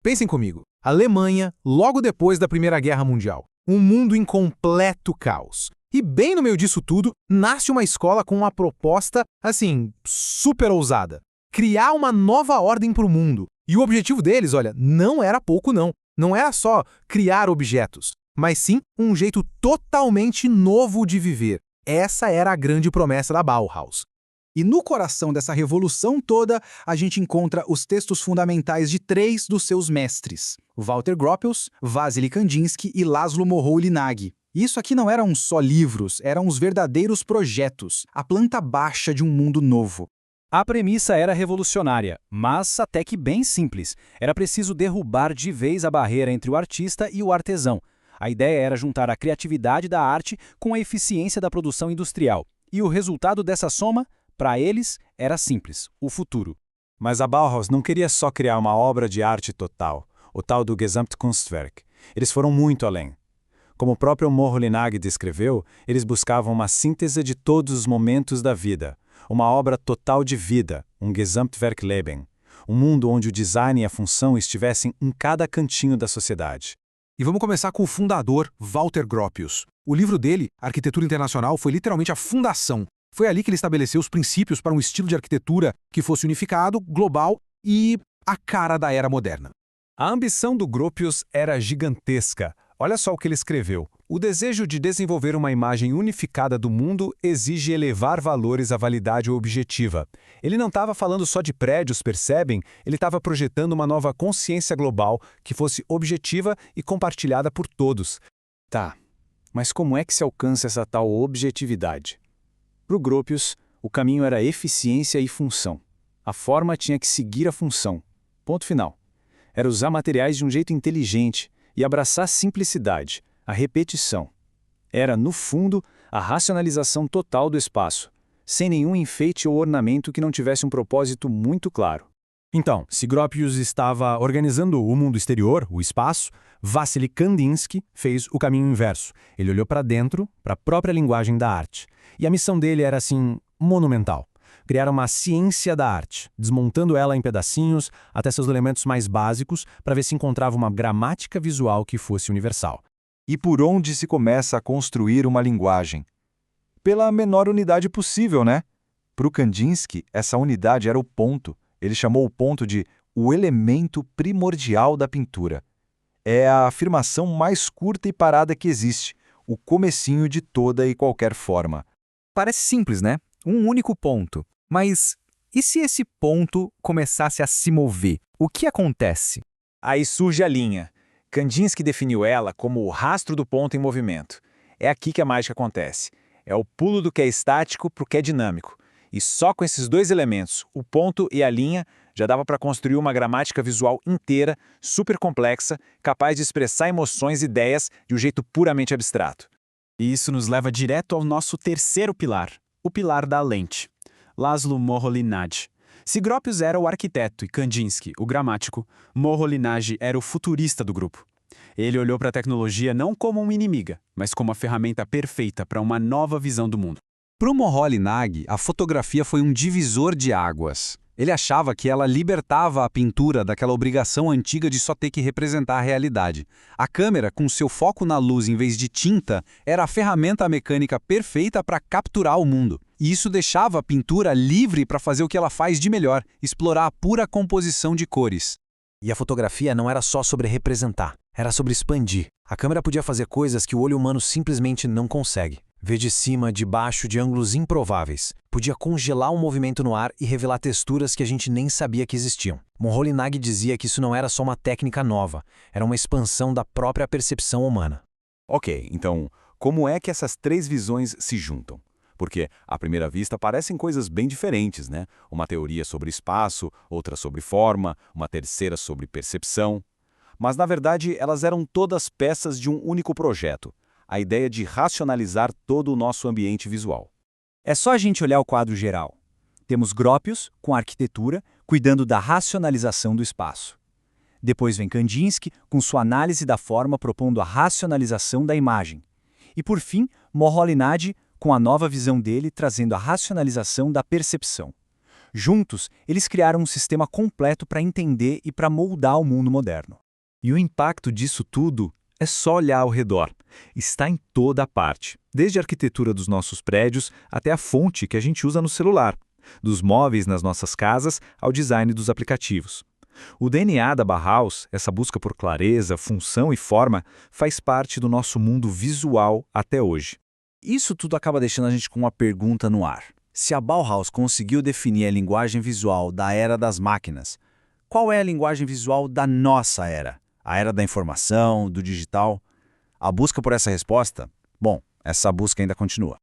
Pensem comigo. Alemanha, logo depois da Primeira Guerra Mundial. Um mundo em completo caos. E bem no meio disso tudo, nasce uma escola com uma proposta, assim, super ousada. Criar uma nova ordem para o mundo. E o objetivo deles, olha, não era pouco não. Não era só criar objetos, mas sim um jeito totalmente novo de viver. Essa era a grande promessa da Bauhaus. E no coração dessa revolução toda, a gente encontra os textos fundamentais de 3 dos seus mestres: Walter Gropius, Wassily Kandinsky e Laszlo Moholy-Nagy. Isso aqui não eram só livros, eram os verdadeiros projetos, a planta baixa de um mundo novo. A premissa era revolucionária, mas até que bem simples. Era preciso derrubar de vez a barreira entre o artista e o artesão. A ideia era juntar a criatividade da arte com a eficiência da produção industrial. E o resultado dessa soma, para eles, era simples: o futuro. Mas a Bauhaus não queria só criar uma obra de arte total, o tal do Gesamtkunstwerk. Eles foram muito além. Como o próprio Moholy-Nagy descreveu, eles buscavam uma síntese de todos os momentos da vida, uma obra total de vida, um Gesamtwerkleben, um mundo onde o design e a função estivessem em cada cantinho da sociedade. E vamos começar com o fundador, Walter Gropius. O livro dele, Arquitetura Internacional, foi literalmente a fundação. Foi ali que ele estabeleceu os princípios para um estilo de arquitetura que fosse unificado, global e a cara da era moderna. A ambição do Gropius era gigantesca. Olha só o que ele escreveu. O desejo de desenvolver uma imagem unificada do mundo exige elevar valores à validade objetiva. Ele não estava falando só de prédios, percebem? Ele estava projetando uma nova consciência global que fosse objetiva e compartilhada por todos. Tá, mas como é que se alcança essa tal objetividade? Para o Gropius, o caminho era eficiência e função. A forma tinha que seguir a função. Ponto final. Era usar materiais de um jeito inteligente e abraçar a simplicidade, a repetição. Era, no fundo, a racionalização total do espaço, sem nenhum enfeite ou ornamento que não tivesse um propósito muito claro. Então, se Gropius estava organizando o mundo exterior, o espaço, Wassily Kandinsky fez o caminho inverso. Ele olhou para dentro, para a própria linguagem da arte. E a missão dele era, assim, monumental. Criar uma ciência da arte, desmontando ela em pedacinhos até seus elementos mais básicos para ver se encontrava uma gramática visual que fosse universal. E por onde se começa a construir uma linguagem? Pela menor unidade possível, né? Para o Kandinsky, essa unidade era o ponto. Ele chamou o ponto de o elemento primordial da pintura. É a afirmação mais curta e parada que existe, o comecinho de toda e qualquer forma. Parece simples, né? Um único ponto. Mas e se esse ponto começasse a se mover? O que acontece? Aí surge a linha. Kandinsky definiu ela como o rastro do ponto em movimento. É aqui que a mágica acontece. É o pulo do que é estático para o que é dinâmico. E só com esses dois elementos, o ponto e a linha, já dava para construir uma gramática visual inteira, super complexa, capaz de expressar emoções e ideias de um jeito puramente abstrato. E isso nos leva direto ao nosso terceiro pilar, o pilar da lente. Laszlo Moholy-Nagy. Se Gropius era o arquiteto e Kandinsky o gramático, Moholy-Nagy era o futurista do grupo. Ele olhou para a tecnologia não como uma inimiga, mas como a ferramenta perfeita para uma nova visão do mundo. Para o Moholy-Nagy, a fotografia foi um divisor de águas. Ele achava que ela libertava a pintura daquela obrigação antiga de só ter que representar a realidade. A câmera, com seu foco na luz em vez de tinta, era a ferramenta mecânica perfeita para capturar o mundo. E isso deixava a pintura livre para fazer o que ela faz de melhor, explorar a pura composição de cores. E a fotografia não era só sobre representar, era sobre expandir. A câmera podia fazer coisas que o olho humano simplesmente não consegue. Ver de cima, de baixo, de ângulos improváveis. Podia congelar um movimento no ar e revelar texturas que a gente nem sabia que existiam. Moholy-Nagy dizia que isso não era só uma técnica nova, era uma expansão da própria percepção humana. Ok, então, como é que essas 3 visões se juntam? Porque, à primeira vista, parecem coisas bem diferentes, né? Uma teoria sobre espaço, outra sobre forma, uma terceira sobre percepção. Mas, na verdade, elas eram todas peças de um único projeto. A ideia de racionalizar todo o nosso ambiente visual. É só a gente olhar o quadro geral. Temos Gropius, com a arquitetura, cuidando da racionalização do espaço. Depois vem Kandinsky, com sua análise da forma, propondo a racionalização da imagem. E, por fim, Moholy-Nagy, com a nova visão dele, trazendo a racionalização da percepção. Juntos, eles criaram um sistema completo para entender e para moldar o mundo moderno. E o impacto disso tudo é só olhar ao redor. Está em toda a parte, desde a arquitetura dos nossos prédios até a fonte que a gente usa no celular, dos móveis nas nossas casas ao design dos aplicativos. O DNA da Bauhaus, essa busca por clareza, função e forma, faz parte do nosso mundo visual até hoje. Isso tudo acaba deixando a gente com uma pergunta no ar. Se a Bauhaus conseguiu definir a linguagem visual da era das máquinas, qual é a linguagem visual da nossa era? A era da informação, do digital? A busca por essa resposta? Bom, essa busca ainda continua.